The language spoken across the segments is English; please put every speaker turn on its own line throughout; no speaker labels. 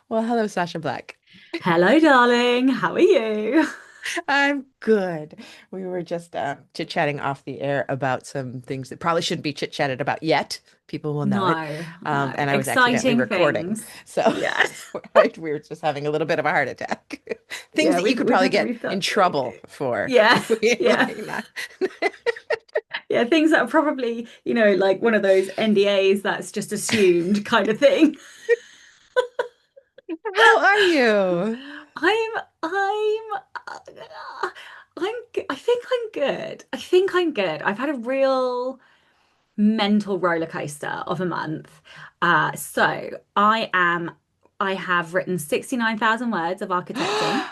Well, hello, Sasha Black.
Hello, darling. How are you?
I'm good. We were just chit-chatting off the air about some things that probably shouldn't be chit-chatted about yet. People will know it.
No, no.
And I was accidentally
Exciting
recording.
things.
So
Yes.
we were just having a little bit of a heart attack. Things
Yeah,
that you
we've
could
we've
probably
had to
get in
restart.
trouble for
Yeah,
if we
yeah.
like not.
Yeah, things that are probably, like one of those NDAs that's just assumed kind of thing.
How are you?
I'm I'm I think I'm good. I think I'm good. I've had a real mental roller coaster of a month. I have written 69,000 words of architecting.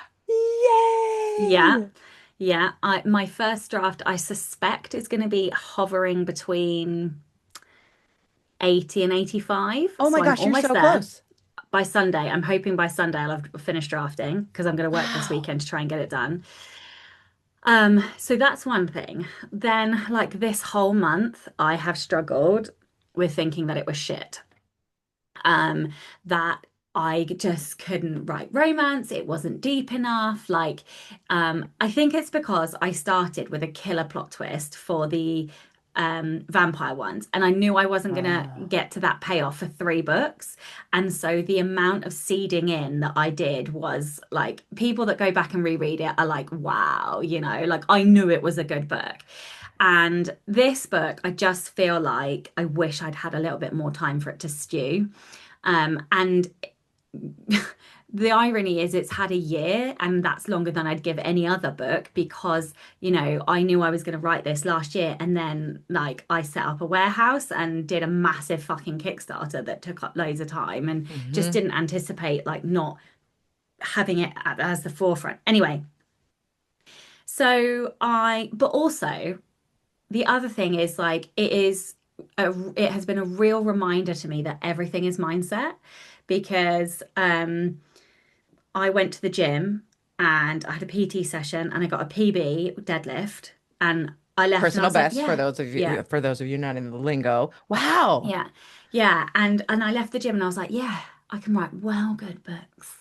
Yeah.
Yay!
Yeah. My first draft, I suspect, is going to be hovering between 80 and 85.
Oh my
So I'm
gosh, you're
almost
so
there
close.
by Sunday. I'm hoping by Sunday I'll have finished drafting because I'm going to work this
Wow.
weekend to try and get it done. So that's one thing. Then, like this whole month, I have struggled with thinking that it was shit. um, that I just couldn't write romance. It wasn't deep enough. I think it's because I started with a killer plot twist for the vampire ones, and I knew I wasn't gonna
Wow.
get to that payoff for three books. And so the amount of seeding in that I did was like people that go back and reread it are like, wow, like I knew it was a good book. And this book, I just feel like I wish I'd had a little bit more time for it to stew. And the irony is it's had a year, and that's longer than I'd give any other book because, I knew I was going to write this last year, and then like I set up a warehouse and did a massive fucking Kickstarter that took up loads of time and just
Hmm.
didn't anticipate like not having it as the forefront. Anyway, but also the other thing is like it has been a real reminder to me that everything is mindset because I went to the gym and I had a PT session and I got a PB deadlift and I left and I
Personal
was like,
best
yeah, yeah,
for those of you not in the lingo. Wow.
yeah, yeah. And I left the gym and I was like, yeah, I can write well good books.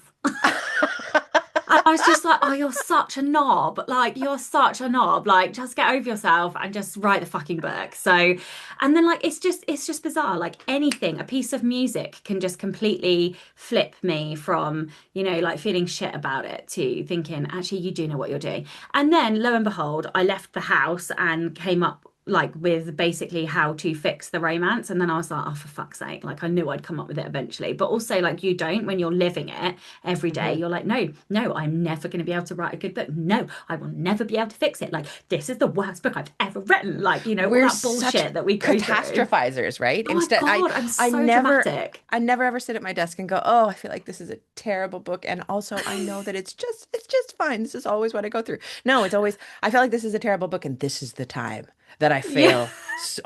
I was just like, oh, you're such a knob. Like, you're such a knob. Like, just get over yourself and just write the fucking book. So, and then like, it's just bizarre. Like anything, a piece of music can just completely flip me from, like feeling shit about it to thinking, actually, you do know what you're doing. And then lo and behold, I left the house and came up like with basically how to fix the romance. And then I was like, oh, for fuck's sake. Like, I knew I'd come up with it eventually. But also, like, you don't when you're living it every day.
Hmm.
You're like, no, no, I'm never going to be able to write a good book. No, I will never be able to fix it. Like, this is the worst book I've ever written. Like, all
We're
that
such
bullshit that we go through.
catastrophizers, right?
Oh my
Instead,
God, I'm
I
so
never
dramatic.
I never ever sit at my desk and go, "Oh, I feel like this is a terrible book." And also, I know that it's just fine. This is always what I go through. No, it's always I feel like this is a terrible book and this is the time that I
Yeah,
fail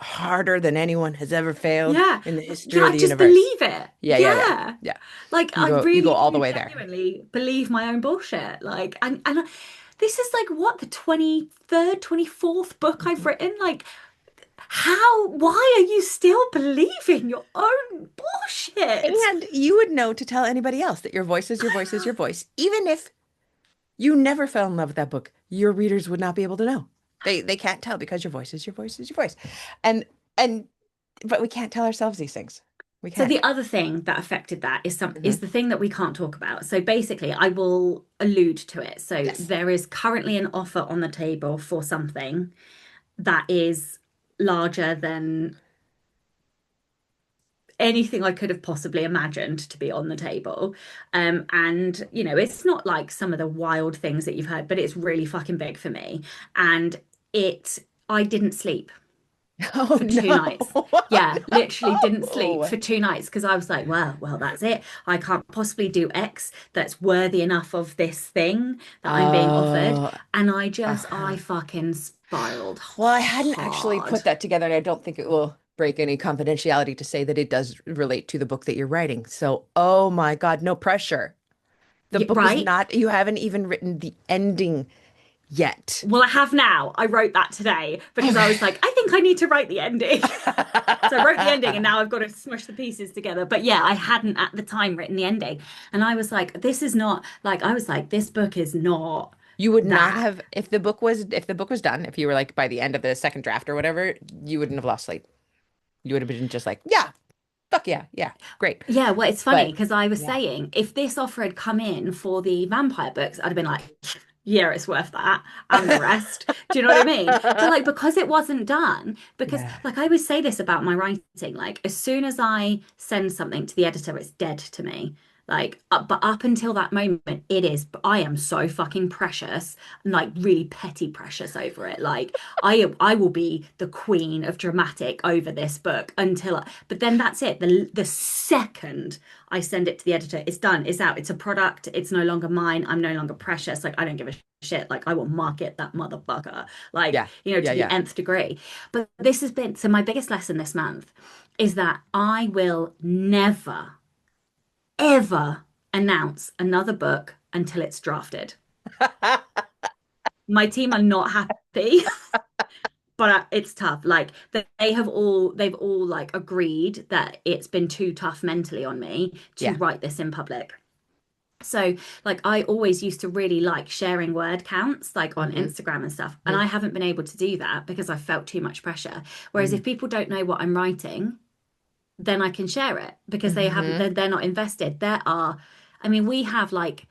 harder than anyone has ever failed
yeah.
in the history
Yeah,
of
I
the
just
universe.
believe it.
Yeah, yeah, yeah.
Yeah.
Yeah.
Like I
You go
really
all the
do
way there.
genuinely believe my own bullshit. Like and this is like what the 23rd, 24th book I've
Mhm.
written. Like why are you still believing your own bullshit?
And you would know to tell anybody else that your voice is your voice is your voice. Even if you never fell in love with that book, your readers would not be able to know. They can't tell because your voice is your voice is your voice. And and but we can't tell ourselves these things. We
So
can't.
the other thing that affected that is
Hmm.
the thing that we can't talk about. So basically, I will allude to it. So
Yes.
there is currently an offer on the table for something that is larger than anything I could have possibly imagined to be on the table. And it's not like some of the wild things that you've heard, but it's really fucking big for me. And it, I didn't sleep
Oh
for two
no.
nights. Yeah, literally didn't sleep
No.
for two nights because I was like, well, that's it. I can't possibly do X that's worthy enough of this thing that I'm being offered.
Oh,
And I
uh-huh.
fucking spiraled
Well, I hadn't actually
hard.
put that together, and I don't think it will break any confidentiality to say that it does relate to the book that you're writing. So, oh my God, no pressure. The
Yeah,
book is
right?
not, you haven't even written the ending. yet.
Well, I have now. I wrote that today because I was like, I think I need to write the ending. So I wrote the ending and now I've got to smush the pieces together. But yeah, I hadn't at the time written the ending. And I was like, this is not like, I was like, this book is not
You would not
that.
have if the book was done, if you were like by the end of the second draft or whatever, you wouldn't have lost sleep. You would have been just like, yeah, fuck yeah, yeah, great.
Yeah, well, it's funny
But
because I was
yeah.
saying if this offer had come in for the vampire books, I'd have been like, yeah, it's worth that and the rest. Do you know what I mean? But like because it wasn't done, because
Yeah.
like I always say this about my writing, like as soon as I send something to the editor, it's dead to me. Like, but up until that moment, it is. I am so fucking precious, and like really petty precious over it. Like, I will be the queen of dramatic over this book until. But then that's it. The second I send it to the editor, it's done. It's out. It's a product. It's no longer mine. I'm no longer precious. Like, I don't give a shit. Like, I will market that motherfucker. Like,
Yeah.
to
Yeah,
the
yeah.
nth degree. But this has been so. My biggest lesson this month is that I will never ever announce another book until it's drafted. My team are not happy, but it's tough. Like they've all like agreed that it's been too tough mentally on me to
Yeah.
write this in public. So like I always used to really like sharing word counts like on
Hmm.
Instagram and stuff. And
Hmm.
I haven't been able to do that because I felt too much pressure. Whereas
Hmm.
if people don't know what I'm writing, then I can share it because they haven't,
Hmm.
they're not invested. There are, I mean, we have like,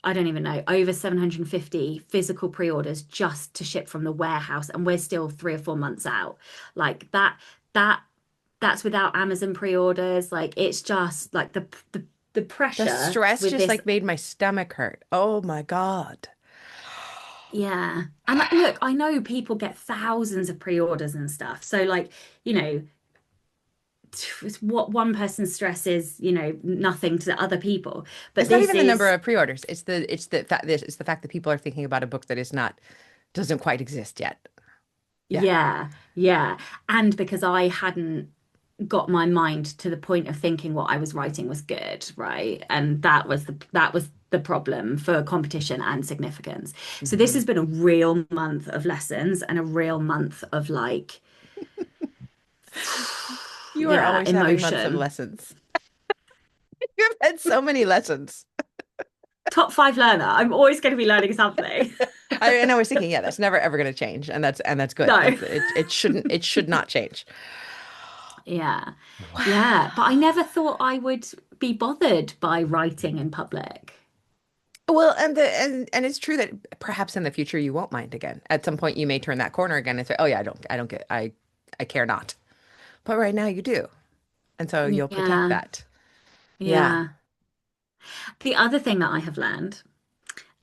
I don't even know, over 750 physical pre-orders just to ship from the warehouse, and we're still 3 or 4 months out. Like that, that's without Amazon pre-orders. Like it's just like the
The
pressure
stress
with
just
this.
like made my stomach hurt. Oh my God.
Yeah. And like, look, I know people get thousands of pre-orders and stuff. So like, you know, it's what one person's stress is, nothing to other people. But
It's not
this
even the number
is,
of pre-orders. It's the fact that people are thinking about a book that is not doesn't quite exist yet. Yeah.
yeah, yeah. And because I hadn't got my mind to the point of thinking what I was writing was good, right? And that was the problem for competition and significance. So this
Hmm.
has been a real month of lessons and a real month of like,
You are
yeah,
always having months of
emotion.
lessons. You've had so many lessons.
Top five learner. I'm always going to be learning something.
And I was thinking, yeah, that's never ever going to change, and that's good.
No.
That's it should not change.
Yeah. Yeah. But I
Wow.
never thought I would be bothered by writing in public.
Well, and it's true that perhaps in the future you won't mind again. At some point you may turn that corner again and say, "Oh yeah, I care not." But right now you do. And so you'll protect
Yeah.
that. Yeah.
Yeah. The other thing that I have learned,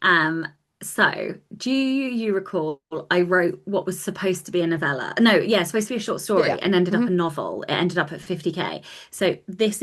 um, so do you recall I wrote what was supposed to be a novella? No, yeah, supposed to be a short
Yeah, yeah.
story and ended
Hmm.
up a novel. It ended up at 50K. So this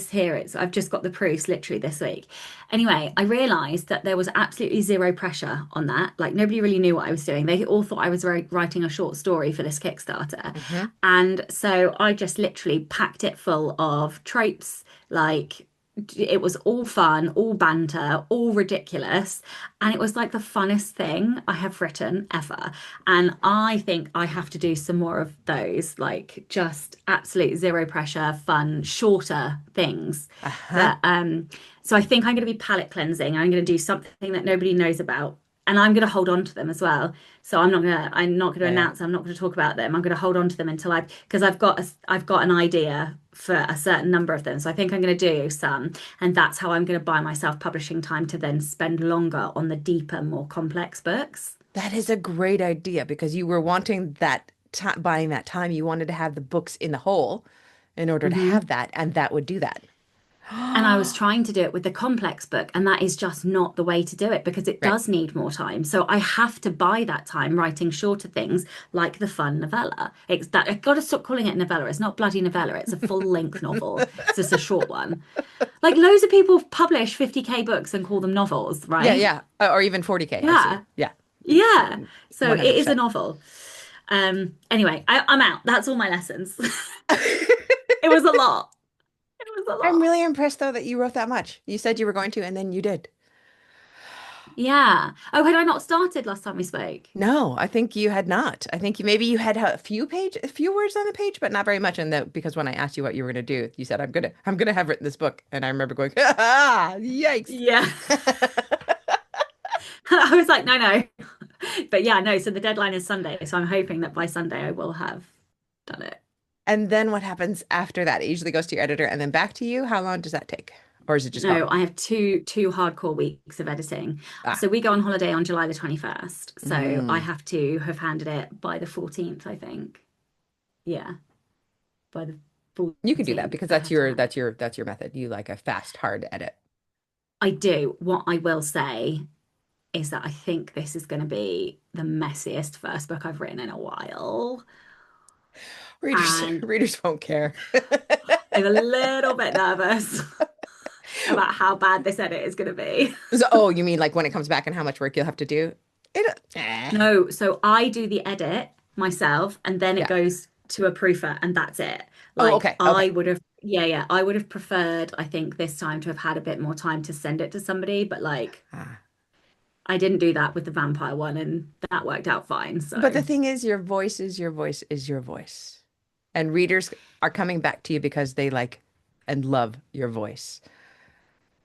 here it's I've just got the proofs literally this week. Anyway, I realized that there was absolutely zero pressure on that. Like nobody really knew what I was doing. They all thought I was writing a short story for this Kickstarter.
Hmm.
And so I just literally packed it full of tropes, like it was all fun, all banter, all ridiculous. And it was like the funnest thing I have written ever. And I think I have to do some more of those, like just absolute zero pressure, fun, shorter things
Uh-huh.
that so I think I'm going to be palette cleansing. I'm going to do something that nobody knows about. And I'm going to hold on to them as well. So I'm not going to
Yeah, yeah.
announce, I'm not going to talk about them. I'm going to hold on to them until because I've got an idea for a certain number of them. So I think I'm going to do some, and that's how I'm going to buy myself publishing time to then spend longer on the deeper, more complex books.
That is a great idea because you were wanting that time, buying that time. You wanted to have the books in the hole in order to have
Hmm.
that, and that would do that.
And I was trying to do it with the complex book, and that is just not the way to do it because it
Right.
does need more time. So I have to buy that time writing shorter things like the fun novella. I've got to stop calling it novella. It's not bloody novella. It's a full-length novel. It's just a short one. Like loads of people publish 50K books and call them novels,
Yeah,
right?
yeah. Or even 40K, I've seen.
Yeah.
Yeah,
Yeah. So it is a
100%.
novel. Anyway, I'm out. That's all my lessons. It was a lot. It was a
I'm
lot.
really impressed though that you wrote that much. You said you were going to, and then you did.
Yeah. Oh, had I not started last time we spoke?
No, I think you had not. I think maybe you had a few words on the page, but not very much. And that because when I asked you what you were going to do, you said, I'm gonna have written this book. And I remember going, ah, yikes.
Yeah. I was like, no, no. But yeah, no. So the deadline is Sunday. So I'm hoping that by Sunday I will have done it.
And then what happens after that? It usually goes to your editor and then back to you. How long does that take? Or is it just
No,
gone?
I have two hardcore weeks of editing.
Ah,
So we go on holiday on July the 21st. So I
mm.
have to have handed it by the 14th, I think. Yeah, by the
You can do that
14th,
because
I have to have.
that's your method. You like a fast, hard edit.
I do. What I will say is that I think this is going to be the messiest first book I've written in a while.
Readers
And
readers won't care.
I'm a little bit nervous about how bad this edit is going to be.
So, oh, you mean like when it comes back and how much work you'll have to do? Eh.
No, so I do the edit myself and then it
Yeah.
goes to a proofer and that's it.
Oh,
Like
okay.
I
Okay.
would have, yeah, yeah, I would have preferred, I think, this time to have had a bit more time to send it to somebody, but like
Ah.
I didn't do that with the vampire one and that worked out fine.
But the
So,
thing is, your voice is your voice is your voice. And readers are coming back to you because they like and love your voice.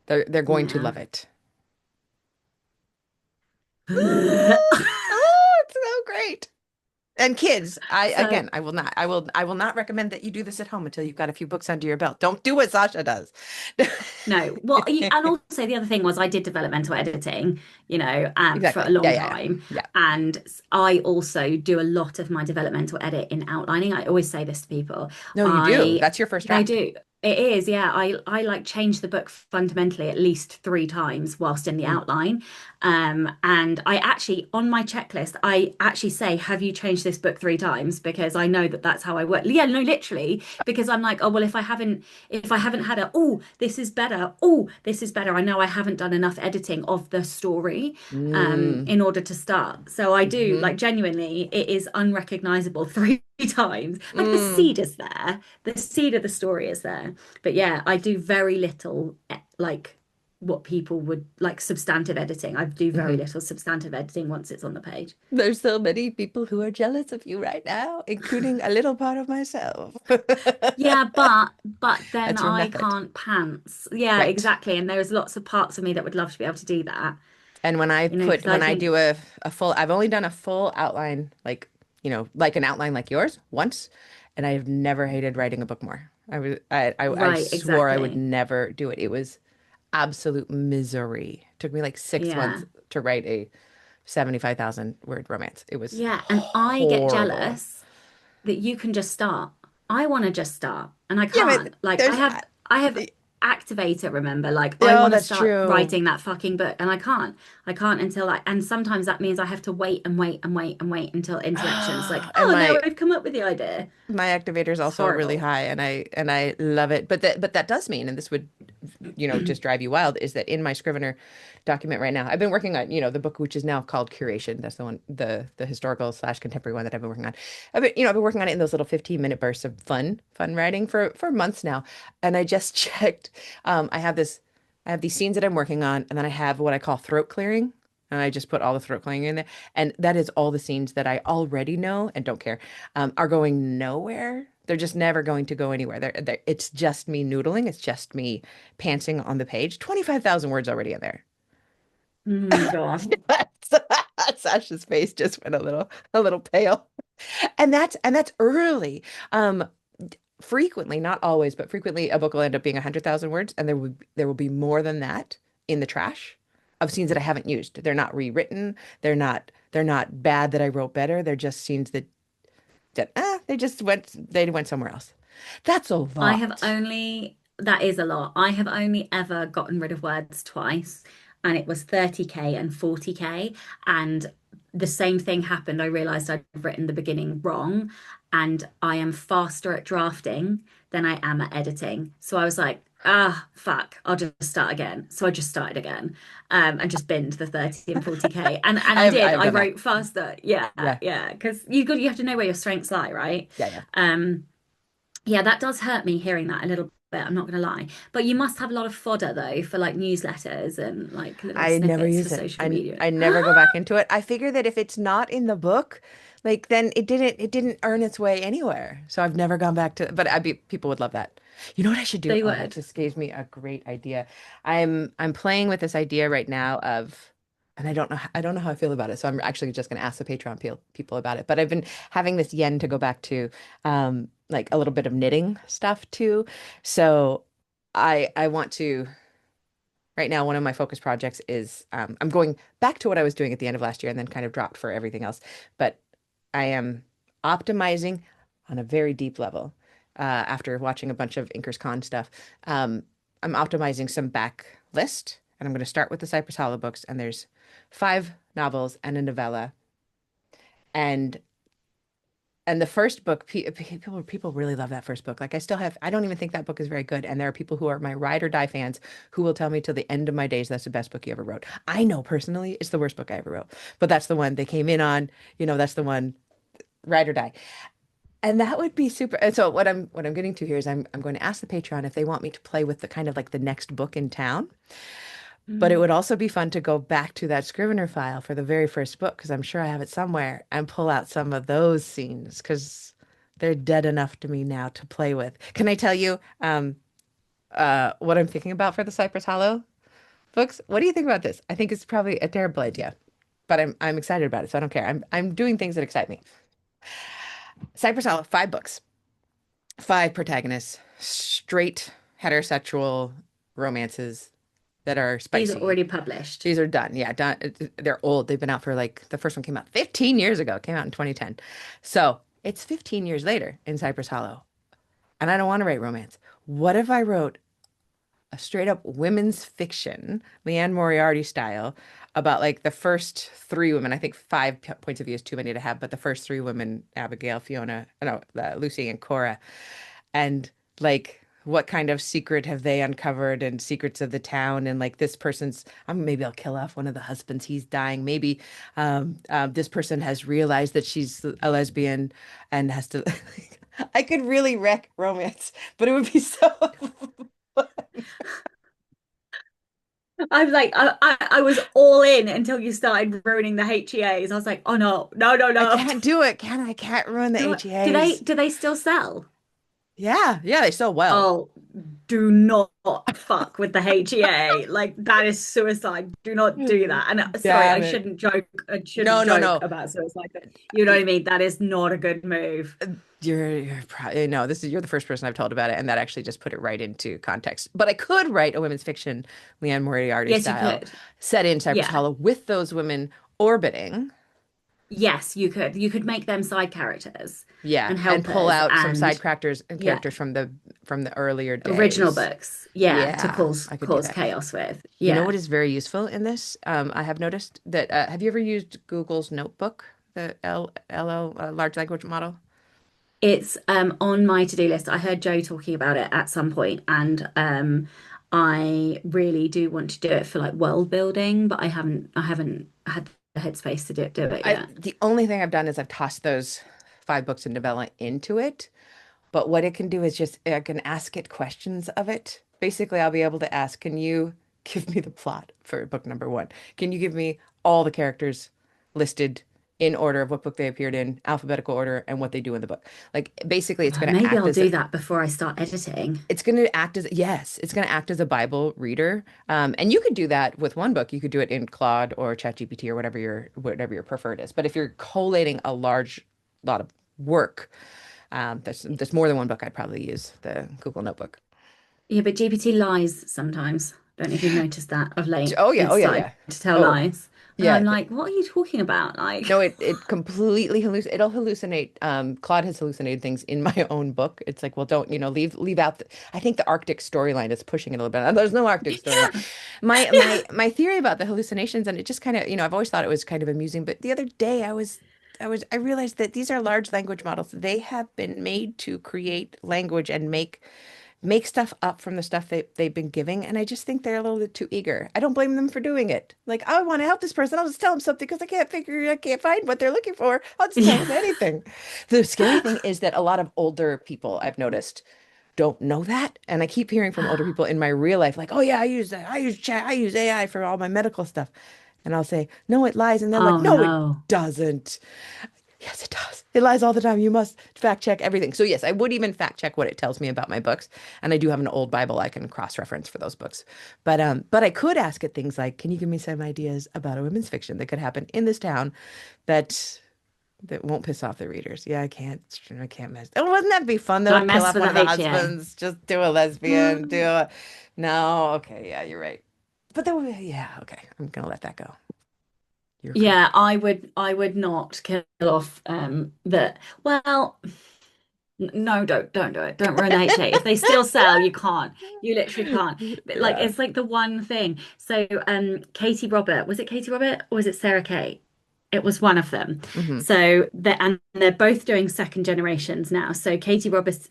They're going to
yeah.
love it. Oh, it's so great. And kids,
So
I will not recommend that you do this at home until you've got a few books under your belt. Don't do what Sasha does.
no, well, and also the other thing was I did developmental editing, for a
Exactly.
long time,
Yeah.
and I also do a lot of my developmental edit in outlining. I always say this to people.
No, you do.
I
That's your first
I
draft.
do. It is, yeah. I like change the book fundamentally at least three times whilst in the
Mm.
outline. And I actually on my checklist, I actually say, "Have you changed this book three times?" Because I know that that's how I work. Yeah, no, literally, because I'm like, oh well, if I haven't had this is better. Oh, this is better. I know I haven't done enough editing of the story
Mm.
in order to start. So I do
Hmm.
like genuinely, it is unrecognizable three times. Like the
Mm.
seed is there, the seed of the story is there. But yeah, I do very little like what people would like substantive editing. I do very
Hmm.
little substantive editing once it's on the page.
There's so many people who are jealous of you right now, including a little part of myself.
Yeah, but then
That's your
I
method.
can't pants. Yeah,
Right.
exactly. And there's lots of parts of me that would love to be able to do that.
And
Because I
when I
think
do a full, I've only done a full outline, like, like an outline like yours once, and I have never hated writing a book more. I
right,
swore I would
exactly.
never do it. It was absolute misery. Took me like 6 months
Yeah.
to write a 75,000 word romance. It was
Yeah, and I get
horrible.
jealous that you can just start. I want to just start and I
Yeah, but
can't. Like
there's,
I have Activator, remember? Like I
oh,
want to
that's
start
true.
writing that fucking book and I can't. I can't until and sometimes that means I have to wait and wait and wait and wait until interactions like,
And
oh no, I've come up with the idea.
my activator is
It's
also really
horrible.
high and I love it. But that does mean, and this would, just drive you wild, is that in my Scrivener document right now, I've been working on, the book which is now called Curation. That's the one, the historical slash contemporary one that I've been working on. I've been working on it in those little 15-minute bursts of fun writing for months now. And I just checked. I have these scenes that I'm working on, and then I have what I call throat clearing. And I just put all the throat clearing in there. And that is all the scenes that I already know and don't care, are going nowhere. They're just never going to go anywhere. It's just me noodling. It's just me pantsing on the page. 25,000 words already in there.
Mm, gosh.
Sasha's face just went a little pale. And that's early. Um, Frequently, not always, but frequently a book will end up being 100,000 words, and there will be more than that in the trash of scenes that I haven't used. They're not rewritten. They're not bad that I wrote better. They're just scenes that they went somewhere else. That's a
I have
lot.
only, that is a lot. I have only ever gotten rid of words twice, and it was 30K and 40K. And the same thing happened. I realized I'd written the beginning wrong, and I am faster at drafting than I am at editing. So I was like, ah, fuck, I'll just start again. So I just started again, and just binned the 30 and 40K. And
I have
I
done that.
wrote faster. Yeah,
Yeah.
yeah. Because you have to know where your strengths lie, right?
Yeah, yeah.
Um, yeah, that does hurt me hearing that a little bit, I'm not gonna lie. But you must have a lot of fodder though for like newsletters and like little
I never
snippets for
use it.
social media.
I never go back into it. I figure that if it's not in the book, like then it didn't earn its way anywhere. So I've never gone back to, but people would love that. You know what I should do?
They
Oh, that
would.
just gave me a great idea. I'm playing with this idea right now of, and I don't know how I feel about it. So I'm actually just going to ask the Patreon people about it. But I've been having this yen to go back to, like a little bit of knitting stuff too. So I want to. Right now, one of my focus projects is I'm going back to what I was doing at the end of last year and then kind of dropped for everything else. But I am optimizing on a very deep level after watching a bunch of Inkers Con stuff. I'm optimizing some backlist, and I'm going to start with the Cypress Hollow books. And there's 5 novels and a novella. And the first book, people really love that first book. Like I don't even think that book is very good. And there are people who are my ride or die fans who will tell me till the end of my days that's the best book you ever wrote. I know personally it's the worst book I ever wrote, but that's the one they came in on. That's the one, ride or die. And that would be super. And so what I'm getting to here is I'm going to ask the Patreon if they want me to play with the kind of like the next book in town. But it
Mm.
would also be fun to go back to that Scrivener file for the very first book, because I'm sure I have it somewhere, and pull out some of those scenes because they're dead enough to me now to play with. Can I tell you what I'm thinking about for the Cypress Hollow books? What do you think about this? I think it's probably a terrible idea, but I'm excited about it, so I don't care. I'm doing things that excite me. Cypress Hollow, 5 books, 5 protagonists, straight heterosexual romances that are
These are
spicy.
already published.
These are done. Yeah, done. They're old. They've been out for like the first one came out 15 years ago. It came out in 2010. So it's 15 years later in Cypress Hollow. And I don't want to write romance. What if I wrote a straight up women's fiction, Leanne Moriarty style, about like the first 3 women? I think points of view is too many to have, but the first 3 women, Abigail, Fiona, no, Lucy and Cora, and like what kind of secret have they uncovered and secrets of the town, and like this person's maybe I'll kill off one of the husbands, he's dying, maybe this person has realized that she's a lesbian and has to I could really wreck romance, but it would be so
I'm like, I was all in until you started ruining the HEAs. I was like, oh no, no, no,
I
no.
can't do it, can I? Can't ruin the
Do they
HEAs.
do they still sell?
Yeah, they sell well.
Oh, do not fuck with the HEA. Like that is suicide. Do not do that. And sorry,
Damn it.
I
No,
shouldn't
no,
joke
no.
about suicide, but you know what I mean? That is not a good move.
You're probably no, this is you're the first person I've told about it, and that actually just put it right into context. But I could write a women's fiction, Leanne Moriarty
Yes, you
style,
could.
set in Cypress
Yeah.
Hollow with those women orbiting.
Yes, you could. You could make them side characters
Yeah,
and
and pull
helpers
out some side
and
characters and
yeah,
characters from the earlier
original
days.
books. Yeah, to
Yeah, I could do
cause
that.
chaos with.
You know
Yeah.
what is very useful in this? I have noticed that have you ever used Google's Notebook, the LL large language model?
It's on my to-do list. I heard Joe talking about it at some point, and I really do want to do it for like world building, but I haven't had the headspace to do it yet.
The only thing I've done is I've tossed those 5 books in novella into it. But what it can do is just I can ask it questions of it. Basically, I'll be able to ask, can you give me the plot for book number 1? Can you give me all the characters listed in order of what book they appeared in, alphabetical order, and what they do in the book? Like basically,
Maybe I'll do that before I start editing.
it's going to act as yes, it's going to act as a Bible reader. And you could do that with one book. You could do it in Claude or ChatGPT or whatever your preferred is. But if you're collating a large lot of work, there's more than one book. I'd probably use the Google Notebook.
Yeah, but GPT lies sometimes. Don't know if you've noticed that of late.
Oh yeah, oh
It's
yeah,
started
yeah.
to tell
Oh
lies. And
yeah.
I'm like, what are you talking about? Like,
No, it completely it'll hallucinate. Claude has hallucinated things in my own book. It's like, well, don't, leave out I think the Arctic storyline is pushing it a little bit. There's no Arctic storyline.
yeah,
My
yeah,
my my theory about the hallucinations, and it just kind of, I've always thought it was kind of amusing, but the other day I realized that these are large language models. They have been made to create language and make stuff up from the stuff they've been giving. And I just think they're a little bit too eager. I don't blame them for doing it. Like, I want to help this person. I'll just tell them something because I can't find what they're looking for. I'll just tell them
yeah.
anything. The scary thing is that a lot of older people I've noticed don't know that. And I keep hearing from older people in my real life, like, oh yeah, I use that. I use chat. I use AI for all my medical stuff. And I'll say, no, it lies. And they're like,
Oh
no, it
no.
doesn't. Yes, it does. It lies all the time. You must fact check everything. So yes, I would even fact check what it tells me about my books. And I do have an old Bible I can cross-reference for those books. But I could ask it things like, can you give me some ideas about a women's fiction that could happen in this town that that won't piss off the readers? Yeah, I can't mess. Oh, wouldn't that be fun though,
Don't
to kill
mess
off
with
one
the
of the
HEA.
husbands? Just do a lesbian, do a no, okay, yeah, you're right. But then yeah, okay. I'm gonna let that go. You're
Yeah,
correct.
I would not kill off the well, no, don't do it. Don't ruin the HA. If they still sell, you can't. You literally can't. But like
Yeah.
it's like the one thing. So Katie Robert, was it Katie Robert or was it Sarah Kate? It was one of them.
Hmm.
So they're both doing second generations now. So Katie Roberts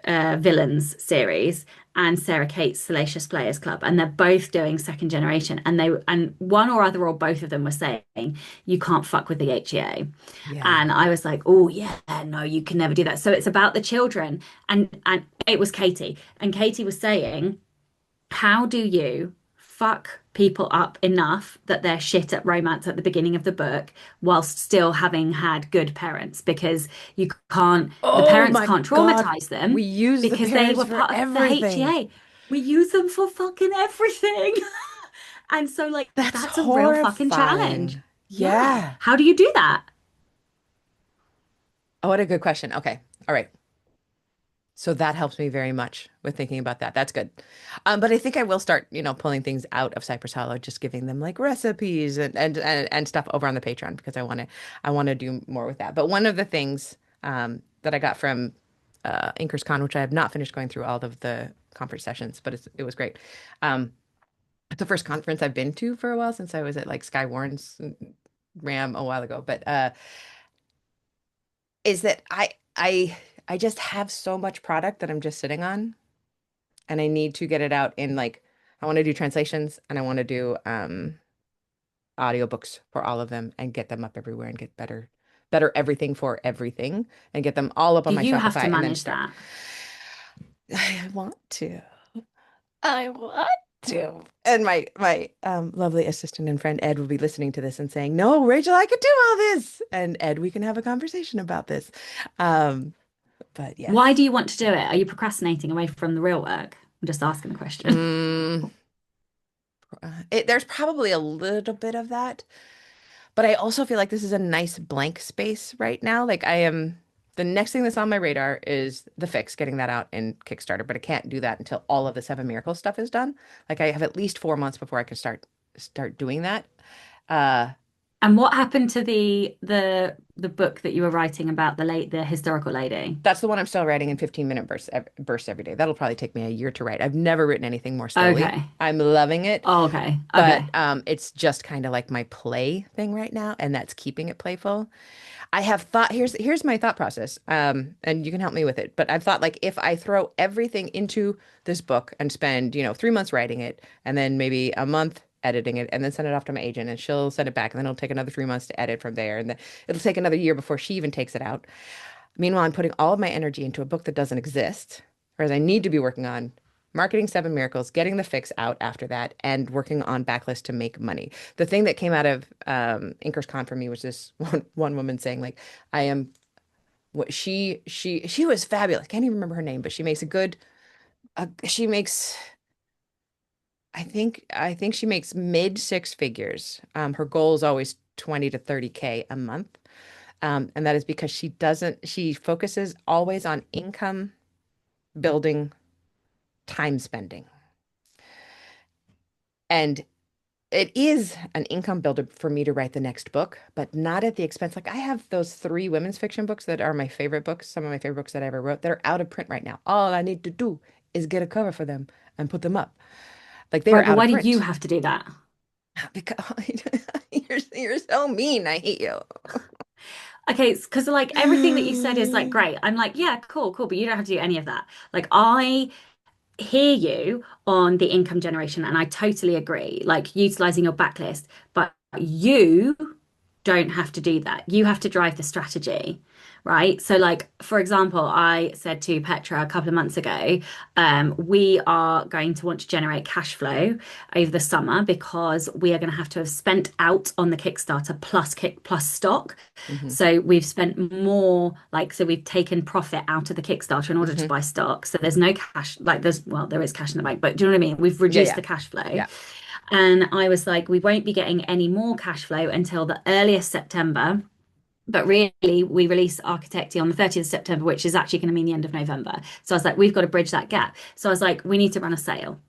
Villains series and Sarah Kate's Salacious Players Club, and they're both doing second generation. And one or other or both of them were saying you can't fuck with the HEA,
Yeah.
and I was like, oh yeah, no, you can never do that. So it's about the children, and it was Katie, and Katie was saying, how do you fuck people up enough that they're shit at romance at the beginning of the book whilst still having had good parents? Because the
Oh
parents
my
can't
God.
traumatize
We
them
use the
because they
parents
were
for
part of the
everything.
HEA. We use them for fucking everything. And so, like,
That's
that's a real fucking challenge.
horrifying.
Yeah.
Yeah.
How do you do that?
Oh, what a good question. Okay. All right. So that helps me very much with thinking about that. That's good. But I think I will start, pulling things out of Cypress Hollow, just giving them like recipes and stuff over on the Patreon because I want to do more with that. But one of the things that I got from Inkers Con, which I have not finished going through all of the conference sessions, but it was great. It's the first conference I've been to for a while since I was at like Sky Warren's Ram a while ago. But is that I just have so much product that I'm just sitting on, and I need to get it out in like I want to do translations and I want to do audiobooks for all of them and get them up everywhere and get better everything for everything and get them all up on
Do
my
you have to
Shopify and then
manage
start.
that?
I want to. I want to. And my lovely assistant and friend Ed will be listening to this and saying, "No, Rachel, I could do all this." And Ed, we can have a conversation about this. Um, but yes.
Why do you want to do it? Are you procrastinating away from the real work? I'm just asking the question.
Mm, there's probably a little bit of that, but I also feel like this is a nice blank space right now. Like the next thing that's on my radar is the fix, getting that out in Kickstarter, but I can't do that until all of the Seven Miracles stuff is done. Like I have at least 4 months before I can start doing that. Uh,
And what happened to the book that you were writing about the historical lady?
that's the one I'm still writing in 15-minute bursts every day. That'll probably take me a year to write. I've never written anything more slowly.
Okay.
I'm loving it.
Oh, okay.
But
Okay.
it's just kind of like my play thing right now, and that's keeping it playful. I have thought here's my thought process, and you can help me with it. But I've thought like if I throw everything into this book and spend 3 months writing it, and then maybe a month editing it, and then send it off to my agent, and she'll send it back, and then it'll take another 3 months to edit from there, and then it'll take another year before she even takes it out. Meanwhile, I'm putting all of my energy into a book that doesn't exist, whereas I need to be working on marketing Seven Miracles, getting the fix out after that, and working on backlist to make money. The thing that came out of Inkers Con for me was this one woman saying like, I am what she was fabulous. I can't even remember her name, but she makes a good. She makes. I think she makes mid six figures. Her goal is always 20 to 30K a month. And that is because she focuses always on income building time spending. And it is an income builder for me to write the next book, but not at the expense. Like I have those three women's fiction books that are my favorite books, some of my favorite books that I ever wrote, that are out of print right now. All I need to do is get a cover for them and put them up. Like they are
Right, but
out of
why do you
print.
have to do that?
Because you're so mean. I hate you.
Okay, because like everything that you said is like great. I'm like, yeah, cool, cool, but you don't have to do any of that. Like I hear you on the income generation, and I totally agree. Like utilizing your backlist, but you don't have to do that. You have to drive the strategy. right? So, like, for example, I said to Petra a couple of months ago, we are going to want to generate cash flow over the summer because we are going to have spent out on the Kickstarter plus kick plus stock.
Hmm.
So we've spent more, like, so we've taken profit out of the Kickstarter in order to
Hmm.
buy stock. So there's no cash, like, well, there is cash in the bank, but do you know what I mean? We've
Yeah,
reduced
yeah,
the cash flow.
yeah.
And I was like, we won't be getting any more cash flow until the earliest September. But really, we release Architecty on the 30th of September, which is actually going to mean the end of November. So I was like, we've got to bridge that gap. So I was like, we need to run a sale.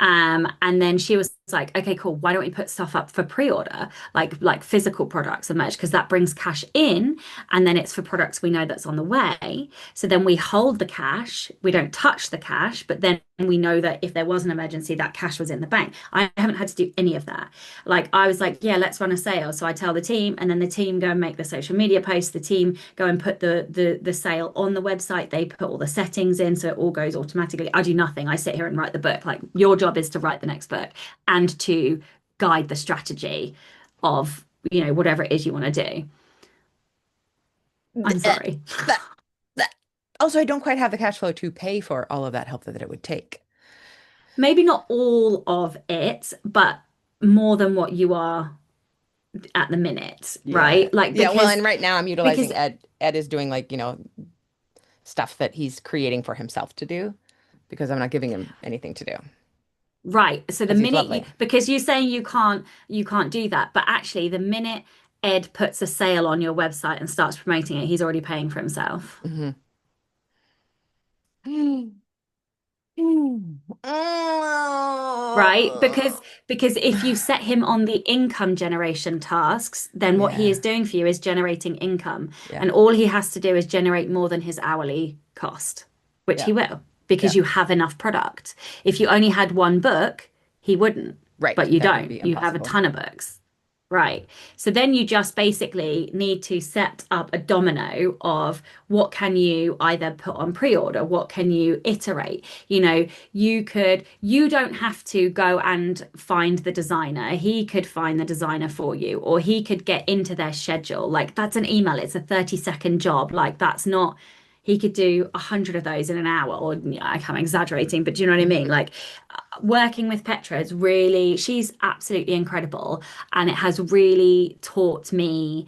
And then she was like, okay, cool. Why don't we put stuff up for pre-order, like physical products and merch, because that brings cash in, and then it's for products we know that's on the way. So then we hold the cash, we don't touch the cash, but then we know that if there was an emergency, that cash was in the bank. I haven't had to do any of that. Like I was like, yeah, let's run a sale. So I tell the team, and then the team go and make the social media posts. The team go and put the sale on the website. They put all the settings in, so it all goes automatically. I do nothing. I sit here and write the book. Like your job is to write the next book and to guide the strategy of, whatever it is you want to do. I'm
Eh,
sorry.
That, that. Also, I don't quite have the cash flow to pay for all of that help that it would take.
Maybe not all of it, but more than what you are at the minute,
Yeah.
right? Like
Yeah. Well,
because
and right now I'm
because
utilizing Ed. Ed is doing like, stuff that he's creating for himself to do because I'm not giving him anything to do
right. So the
because he's
minute
lovely.
because you're saying you can't do that, but actually the minute Ed puts a sale on your website and starts promoting it, he's already paying for himself.
Hmm.
Right? Because if you set him on the income generation tasks, then what he is
Yeah.
doing for you is generating income.
Yeah.
And all he has to do is generate more than his hourly cost, which
Yeah.
he will, because
Yeah.
you have enough product. If you only had one book, he wouldn't,
Right.
but you
That would
don't.
be
You have a
impossible.
ton of books. Right. So then you just basically need to set up a domino of what can you either put on pre-order, what can you iterate. You don't have to go and find the designer. He could find the designer for you, or he could get into their schedule. Like that's an email, it's a 30-second job. Like that's not, he could do 100 of those in an hour, or I'm exaggerating, but do you know what I mean?
Hmm.
Like working with Petra is really, she's absolutely incredible. And it has really taught me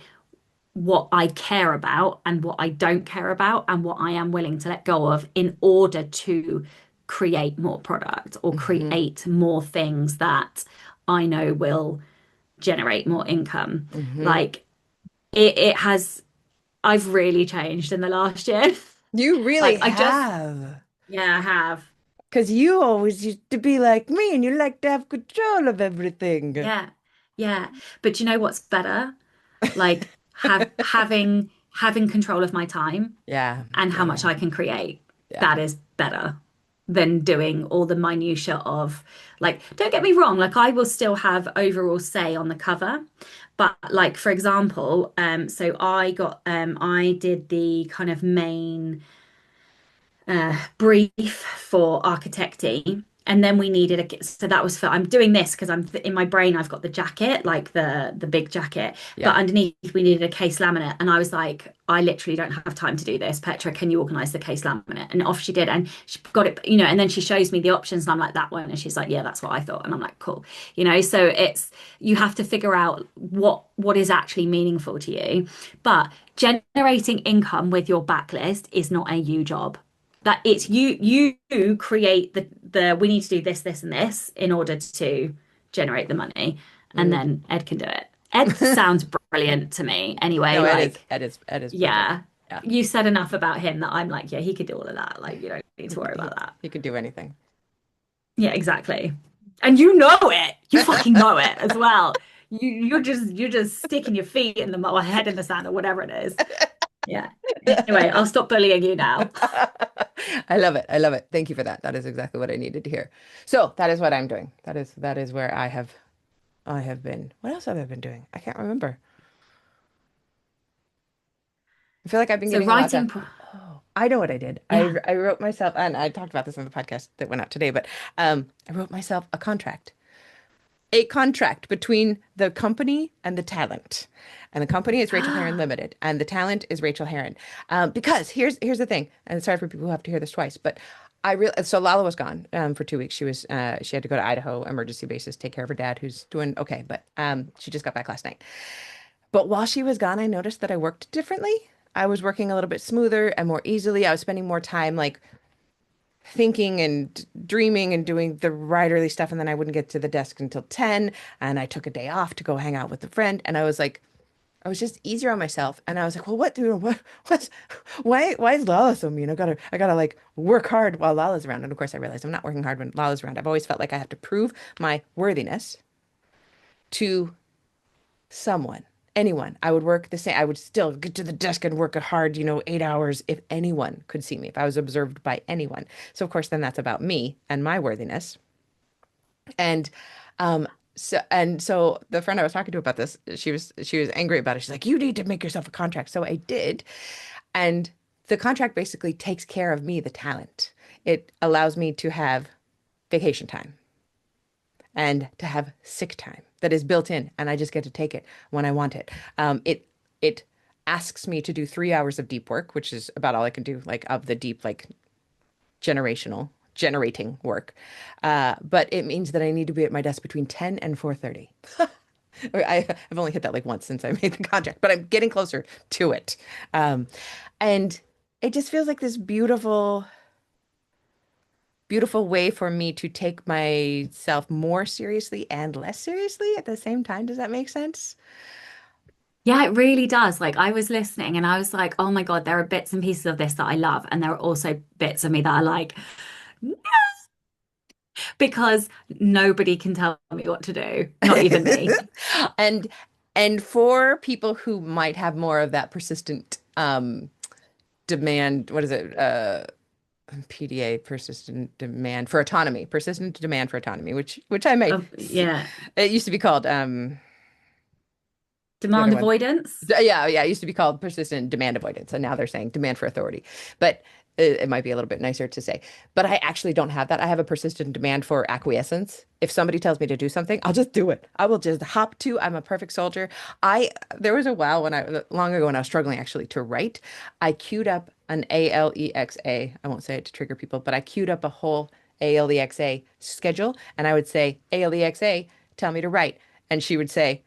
what I care about and what I don't care about and what I am willing to let go of in order to create more product or
Hmm.
create more things that I know will generate more income.
Hmm.
Like it has, I've really changed in the last year.
You really
Like I just,
have.
yeah, I have.
Because you always used to be like me and you like to have control of everything.
Yeah. Yeah. But you know what's better? Like having control of my time
Yeah.
and
Yeah.
how much
Yeah.
I can create.
Yeah.
That is better than doing all the minutia of, like, don't get me wrong, like I will still have overall say on the cover. But like for example, so I did the kind of main brief for architecting. And then we needed so that was for, I'm doing this because I'm in my brain, I've got the jacket, like the big jacket,
Yeah.
but underneath we needed a case laminate. And I was like, I literally don't have time to do this. Petra, can you organize the case laminate? And off she did. And she got it, and then she shows me the options and I'm like, that one. And she's like, yeah, that's what I thought. And I'm like, cool. So you have to figure out what is actually meaningful to you. But generating income with your backlist is not a you job. That it's you create the we need to do this and this in order to generate the money, and
Mm.
then Ed can do it. Ed sounds brilliant to me anyway.
No,
Like,
Ed is perfect.
yeah,
Yeah.
you said enough about him that I'm like, yeah, he could do all of that. Like, you don't need to worry about that.
He could do anything.
Yeah, exactly. And you know it. You fucking know it as well. You're just sticking your feet in the or head in the sand or whatever it is. Yeah. Anyway, I'll stop bullying you now.
I love it. I love it. Thank you for that. That is exactly what I needed to hear. So that is what I'm doing. That is where I have been. What else have I been doing? I can't remember. I feel like I've been
So
getting a lot done.
writing,
Oh, I know what I did. I
yeah.
I wrote myself, and I talked about this on the podcast that went out today, but I wrote myself a contract. a contract between the company and the talent. And the company is Rachael Herron Limited, and the talent is Rachael Herron. Because here's the thing, and sorry for people who have to hear this twice, but so Lala was gone for 2 weeks. She had to go to Idaho emergency basis, take care of her dad, who's doing okay, but she just got back last night. But while she was gone, I noticed that I worked differently. I was working a little bit smoother and more easily. I was spending more time like thinking and dreaming and doing the writerly stuff, and then I wouldn't get to the desk until 10, and I took a day off to go hang out with a friend, and I was just easier on myself, and I was like, well, why is Lala so mean? I gotta like work hard while Lala's around. And of course I realized I'm not working hard when Lala's around. I've always felt like I have to prove my worthiness to someone, anyone. I would work the same. I would still get to the desk and work hard, 8 hours if anyone could see me, if I was observed by anyone. So of course, then that's about me and my worthiness. And so the friend I was talking to about this, she was angry about it. She's like, you need to make yourself a contract. So I did. And the contract basically takes care of me, the talent. It allows me to have vacation time and to have sick time that is built in, and I just get to take it when I want it. It asks me to do 3 hours of deep work, which is about all I can do, like of the deep, like generating work. But it means that I need to be at my desk between 10 and 4:30. I've only hit that like once since I made the contract, but I'm getting closer to it. And it just feels like this beautiful beautiful way for me to take myself more seriously and less seriously at the same time. Does that make sense?
Yeah, it really does. Like I was listening and I was like, oh my God, there are bits and pieces of this that I love. And there are also bits of me that are like, "No," because nobody can tell me what to do, not even me.
And and for people who might have more of that persistent demand, what is it? PDA, persistent demand for autonomy, persistent demand for autonomy, which I might see.
Yeah.
It used to be called the other
Demand
one.
avoidance.
Yeah, it used to be called persistent demand avoidance, and now they're saying demand for authority. But it might be a little bit nicer to say. But I actually don't have that. I have a persistent demand for acquiescence. If somebody tells me to do something, I'll just do it. I will just hop to. I'm a perfect soldier. I There was a while long ago when I was struggling actually to write. I queued up an ALEXA. I won't say it to trigger people, but I queued up a whole ALEXA schedule, and I would say, ALEXA, tell me to write. And she would say,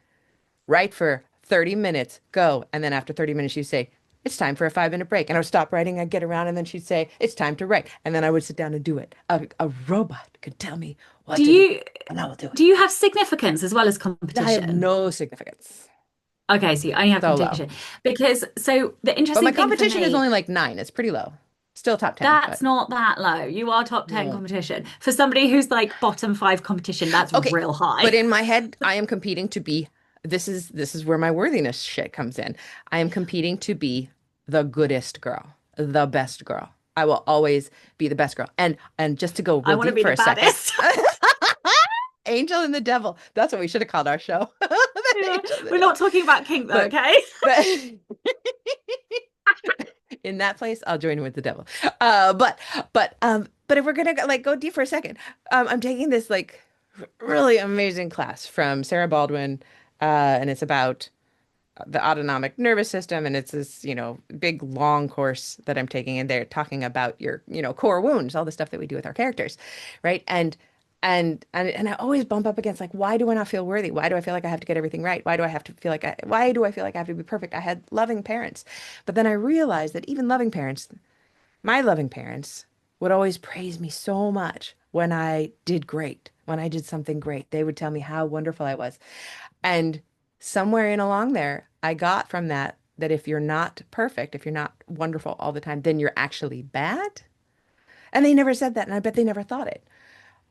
write for 30 minutes, go. And then after 30 minutes, she'd say, it's time for a 5 minute break. And I would stop writing, I'd get around, and then she'd say, it's time to write. And then I would sit down and do it. A robot could tell me what
Do
to do,
you
and I will do it.
do you have significance as well as
I have
competition?
no significance.
Okay, so you only have
So low.
competition. Because so the
But my
interesting thing for
competition is
me,
only like 9. It's pretty low. Still top 10,
that's
but
not that low. You are top 10
yeah.
competition. For somebody who's like bottom five competition, that's
Okay.
real
But
high.
in my head, I am competing to be this is where my worthiness shit comes in. I am competing to be the goodest girl, the best girl. I will always be the best girl. And just to go
I
real
want to
deep
be
for
the
a second.
baddest.
Angel and the Devil. That's what we should have called our show. The
Yeah.
Angel and the
We're
Devil.
not talking about kink though,
But
okay?
but in that place, I'll join with the devil. But if we're gonna like go deep for a second, I'm taking this like really amazing class from Sarah Baldwin, and it's about the autonomic nervous system, and it's this big long course that I'm taking, and they're talking about your core wounds, all the stuff that we do with our characters, right? And I always bump up against like, why do I not feel worthy? Why do I feel like I have to get everything right? Why do I feel like I have to be perfect? I had loving parents, but then I realized that even loving parents, my loving parents, would always praise me so much when I did great, when I did something great. They would tell me how wonderful I was. And somewhere in along there, I got from that if you're not perfect, if you're not wonderful all the time, then you're actually bad. And they never said that, and I bet they never thought it.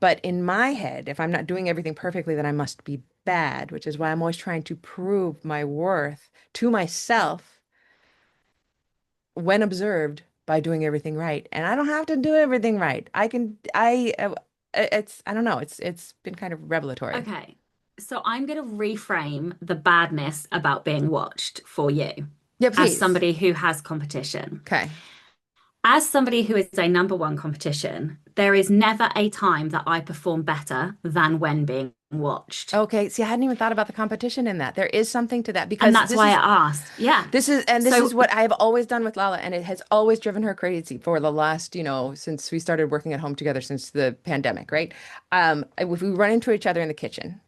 But in my head, if I'm not doing everything perfectly, then I must be bad, which is why I'm always trying to prove my worth to myself when observed by doing everything right. And I don't have to do everything right. I don't know. It's been kind of revelatory.
Okay. So I'm going to reframe the badness about being watched for you
Yeah,
as
please.
somebody who has competition.
Okay.
As somebody who is a number one competition, there is never a time that I perform better than when being watched.
Okay, see, I hadn't even thought about the competition in that. There is something to that
And
because
that's why I asked. Yeah.
this is
So
what I've always done with Lala, and it has always driven her crazy for the last, since we started working at home together since the pandemic, right? If we run into each other in the kitchen,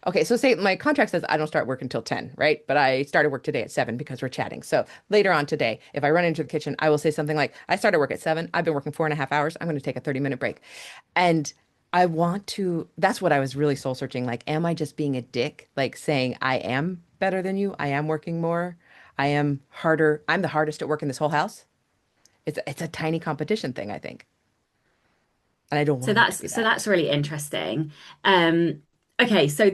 okay, so say my contract says I don't start work until 10, right? But I started work today at 7 because we're chatting. So later on today, if I run into the kitchen, I will say something like, I started work at 7. I've been working 4.5 hours. I'm going to take a 30-minute break. And I want to, that's what I was really soul searching. Like, am I just being a dick? Like saying, I am better than you. I am working more. I am harder. I'm the hardest at work in this whole house. It's a tiny competition thing, I think. And I don't
So
want it to be
that's so
that.
that's really interesting. Okay, so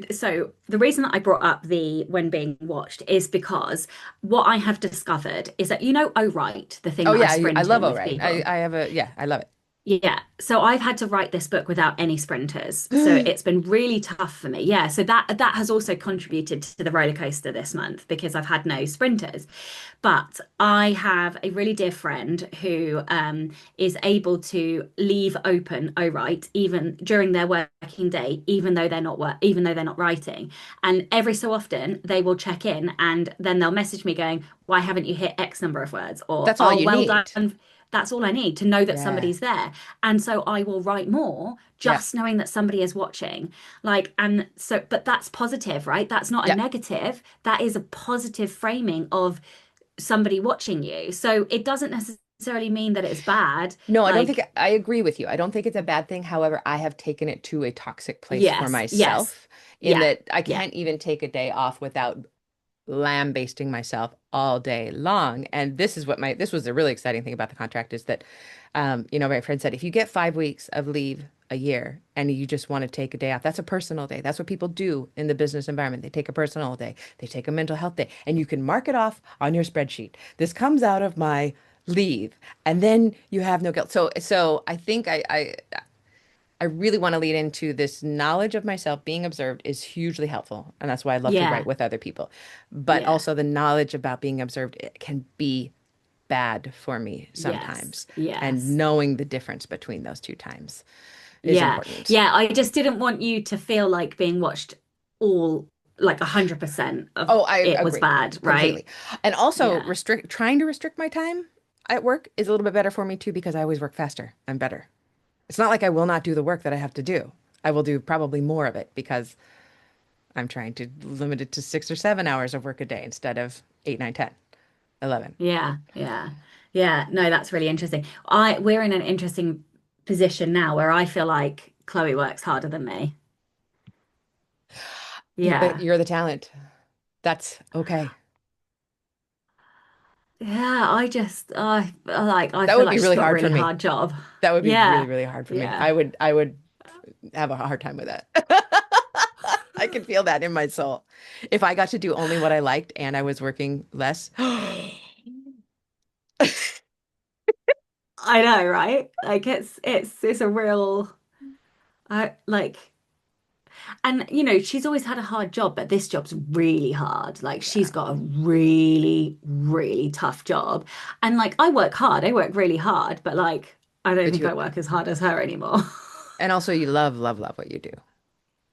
the reason that I brought up the when being watched is because what I have discovered is that Oh Right, the thing
Oh
that I
yeah, I
sprint
love
in
Oh
with
Right.
people.
I love
Yeah, so I've had to write this book without any sprinters. So
it.
it's been really tough for me. Yeah, so that has also contributed to the roller coaster this month because I've had no sprinters. But I have a really dear friend who is able to leave open, oh right, even during their working day, even though they're not writing. And every so often they will check in and then they'll message me going, "Why haven't you hit X number of words?" Or,
That's all
"Oh,
you
well done."
need.
That's all I need to know that
Yeah.
somebody's there. And so I will write more
Yep.
just knowing that somebody is watching. And so, but that's positive, right? That's not a
Yep.
negative. That is a positive framing of somebody watching you. So it doesn't necessarily mean that it's bad.
No, I don't think
Like,
I agree with you. I don't think it's a bad thing. However, I have taken it to a toxic place for
yes, yes,
myself in
yeah,
that I
yeah,
can't even take a day off without lambasting myself all day long. And this was a really exciting thing about the contract is that, my friend said, if you get 5 weeks of leave a year and you just want to take a day off, that's a personal day. That's what people do in the business environment. They take a personal day, they take a mental health day, and you can mark it off on your spreadsheet. This comes out of my leave, and then you have no guilt. So I think I really want to lead into this knowledge of myself being observed is hugely helpful. And that's why I love to write
yeah,
with other people. But
yeah,
also the knowledge about being observed it can be bad for me
yes,
sometimes. And
yes,
knowing the difference between those two times is
yeah,
important.
yeah. I just didn't want you to feel like being watched all like 100% of
Oh, I
it was
agree
bad, right?
completely. And also
Yeah.
trying to restrict my time at work is a little bit better for me too because I always work faster. I'm better. It's not like I will not do the work that I have to do. I will do probably more of it because I'm trying to limit it to 6 or 7 hours of work a day instead of 8, 9, 10, 11.
Yeah, yeah, yeah. No, that's really interesting. We're in an interesting position now where I feel like Chloe works harder than me. Yeah.
You're the talent. That's okay.
Yeah, I
That
feel
would
like
be
she's
really
got a
hard for
really
me.
hard job.
That would be really,
Yeah.
really hard for me.
Yeah.
I would have a hard time with that. I can feel that in my soul. If I got to do only what I liked and I was working less,
I know, right? Like it's a real I like and she's always had a hard job, but this job's really hard. Like she's
yeah.
got a really, really tough job. And like I work hard, I work really hard, but like I don't
But
think
you
I work as hard as her anymore.
and also you love, love, love what you do.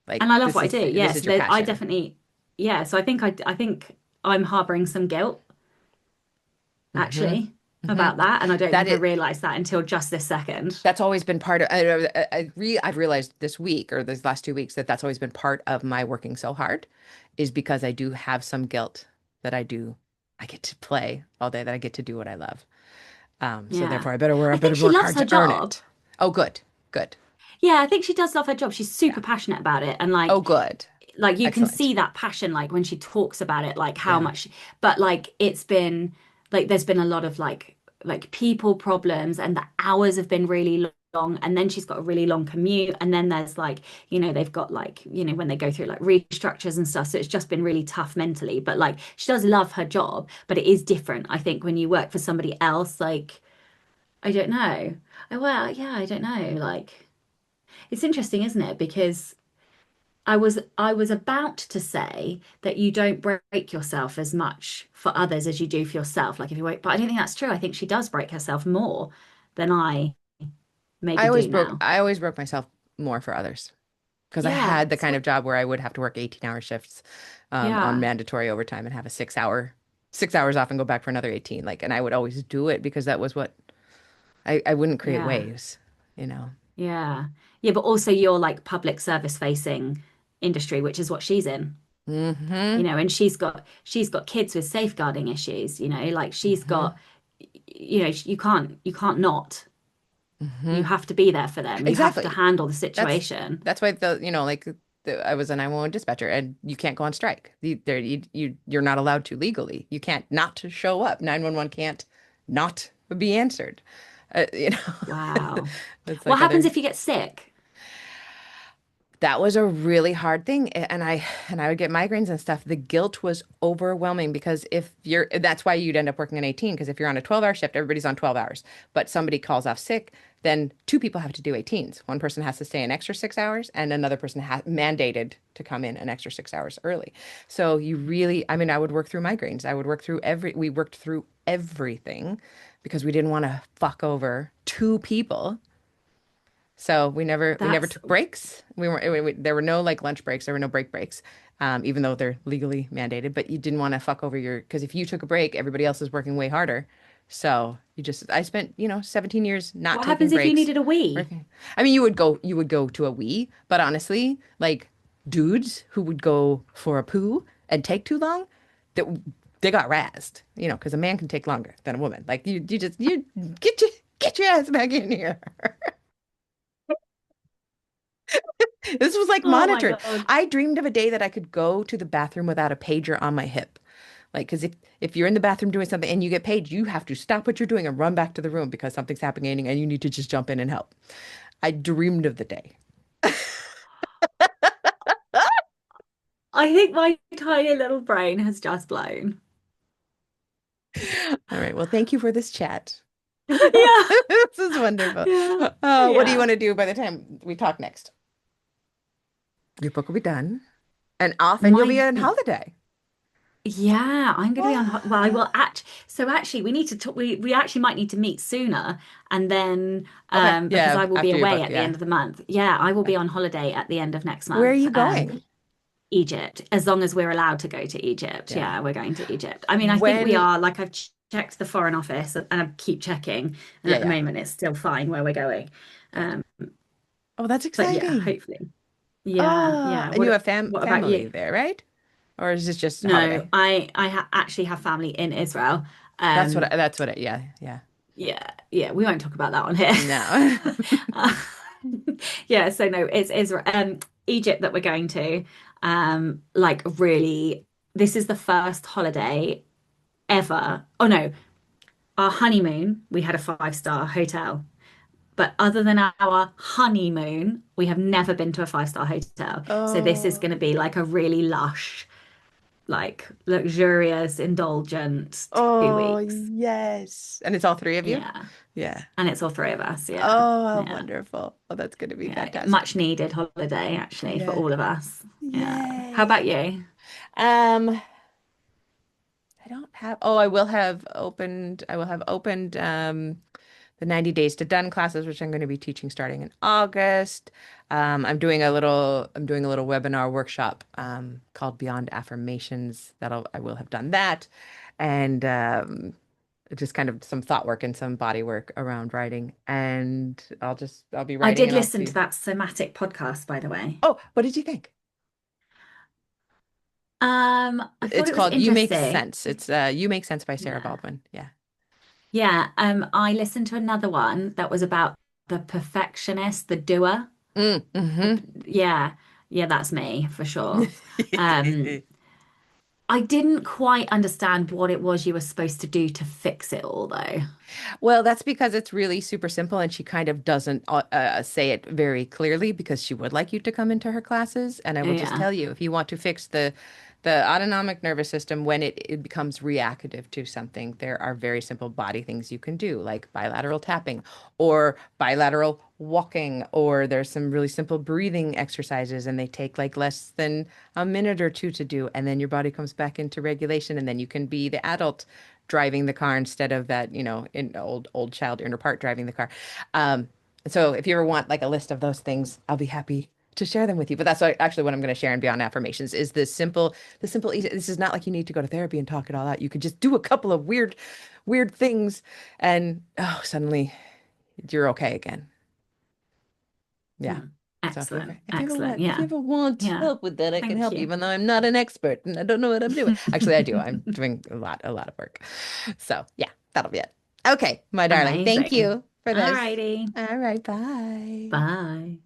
Like
And I love what I do.
this
Yes,
is your
I
passion.
definitely, yeah. So I think I'm harboring some guilt
Hmm.
actually
Hmm.
about that, and I don't
That
think I
is
realized that until just this second.
that's always been part of I've realized this week or these last 2 weeks that that's always been part of my working so hard is because I do have some guilt that I get to play all day that I get to do what I love. So
Yeah,
therefore I
I think
better
she
work
loves
hard
her
to earn
job.
it. Oh good. Good.
Yeah, I think she does love her job. She's
Yeah.
super passionate about it, and
Oh good.
like you can
Excellent.
see that passion, like when she talks about it, like how
Yeah.
much. But like it's been like there's been a lot of like people problems, and the hours have been really long, and then she's got a really long commute, and then there's like they've got like when they go through like restructures and stuff. So it's just been really tough mentally. But like she does love her job, but it is different, I think, when you work for somebody else. Like I don't know. Well, yeah, I don't know. Like it's interesting, isn't it? Because I was about to say that you don't break yourself as much for others as you do for yourself. Like if you wait, but I don't think that's true. I think she does break herself more than I maybe do now.
I always broke myself more for others. because I
Yeah.
had the kind of job where I would have to work 18-hour shifts on
Yeah.
mandatory overtime and have a 6 hours off and go back for another 18. Like, and I would always do it because that was what I wouldn't create
Yeah.
waves, you know.
Yeah. Yeah, but also you're like public service facing industry, which is what she's in.
Mm-hmm.
And she's got kids with safeguarding issues, like she's
Mm-hmm.
got, you can't not.
Mm-hmm.
You have to be there for them. You have to
Exactly.
handle the
That's
situation.
that's why I was a 911 dispatcher and you can't go on strike. You're not allowed to legally. You can't not to show up. 911 can't not be answered. You know,
Wow.
it's
What
like
happens
other.
if you get sick?
That was a really hard thing, and I would get migraines and stuff. The guilt was overwhelming because if you're that's why you'd end up working an 18 because if you're on a 12-hour shift, everybody's on 12 hours. But somebody calls off sick, then two people have to do 18s. One person has to stay an extra 6 hours, and another person mandated to come in an extra 6 hours early. So you really, I mean, I would work through migraines. I would work through we worked through everything because we didn't want to fuck over two people, so we never
That's
took breaks. There were no like lunch breaks. There were no breaks, even though they're legally mandated. But you didn't want to fuck over because if you took a break, everybody else is working way harder. So I spent 17 years not
what
taking
happens if you
breaks.
needed a wee?
Working. I mean, you would go to a wee, but honestly, like dudes who would go for a poo and take too long, that they got razzed. Because a man can take longer than a woman. Like you get your ass back in here. This was like
Oh my
monitored.
God.
I dreamed of a day that I could go to the bathroom without a pager on my hip. Like, because if you're in the bathroom doing something and you get paged, you have to stop what you're doing and run back to the room because something's happening and you need to just jump in and help. I dreamed of the day.
I think my tiny little brain has just blown.
All right. Well, thank you for this chat.
Yeah.
This is wonderful.
Yeah.
What do you
Yeah.
want to do by the time we talk next? Your book will be done and off, and you'll be
My
on holiday.
Yeah, I'm going to be on. Well, I will
What?
act. So actually, we need to talk. We actually might need to meet sooner, and then
Okay.
because
Yeah.
I will be
After your
away
book.
at the
Yeah.
end of the month. Yeah, I will
Yeah.
be on holiday at the end of next
Where are
month.
you going?
Egypt, as long as we're allowed to go to Egypt.
Yeah.
Yeah, we're going to Egypt. I mean, I think we
When?
are. Like I've checked the Foreign Office, and I keep checking, and
Yeah.
at the
Yeah.
moment, it's still fine where we're going.
Good.
Um,
Oh, that's
but yeah,
exciting.
hopefully. Yeah,
Oh,
yeah.
and you
What
have
What about
family
you?
there, right? Or is this just a
No,
holiday?
I actually have family in Israel. Um,
Yeah, yeah.
Yeah, yeah, we won't talk about that on here.
No.
Uh, yeah, so no, it's Israel, Egypt that we're going to. Like really, this is the first holiday ever. Oh no, our honeymoon, we had a five-star hotel. But other than our honeymoon, we have never been to a five-star hotel. So this is going to
Oh.
be like a really lush, like luxurious, indulgent 2 weeks.
Yes. And it's all three of you?
Yeah.
Yeah.
And it's all three of us. Yeah.
Oh, how
Yeah.
wonderful. Oh, that's going to be
Yeah, much
fantastic.
needed holiday actually for
Yeah.
all of us. Yeah. How
Yay.
about you?
Um, I don't have, oh, I will have opened the 90 Days to Done classes, which I'm going to be teaching starting in August. I'm doing a little webinar workshop called Beyond Affirmations. I will have done that. And just kind of some thought work and some body work around writing. And I'll be
I
writing
did
and I'll
listen to
see.
that somatic podcast, by the way.
Oh, what did you think?
I thought
It's
it was
called You Make
interesting.
Sense. It's You Make Sense by Sarah
Yeah.
Baldwin. Yeah.
Yeah. I listened to another one that was about the perfectionist, the doer. The
Mm-hmm.
yeah. Yeah, that's me for sure. I didn't quite understand what it was you were supposed to do to fix it all, though.
Well, that's because it's really super simple and she kind of doesn't say it very clearly because she would like you to come into her classes. And I will just
Yeah.
tell you, if you want to fix the autonomic nervous system when it becomes reactive to something, there are very simple body things you can do, like bilateral tapping or bilateral walking, or there's some really simple breathing exercises, and they take like less than a minute or two to do, and then your body comes back into regulation, and then you can be the adult driving the car instead of that, in old child inner part driving the car. So if you ever want like a list of those things, I'll be happy to share them with you. But that's actually what I'm going to share in Beyond Affirmations is the simple, easy. This is not like you need to go to therapy and talk it all out. You could just do a couple of weird things and oh, suddenly you're okay again. Yeah.
Mm.
So
Excellent.
if you ever
Excellent.
want, if you
Yeah.
ever want
Yeah.
help with that, I can
Thank
help,
you.
even though I'm not an expert and I don't know what I'm doing. Actually, I do. I'm doing a lot of work. So yeah, that'll be it. Okay, my darling. Thank
Amazing.
you for
All
this.
righty.
All right, bye.
Bye.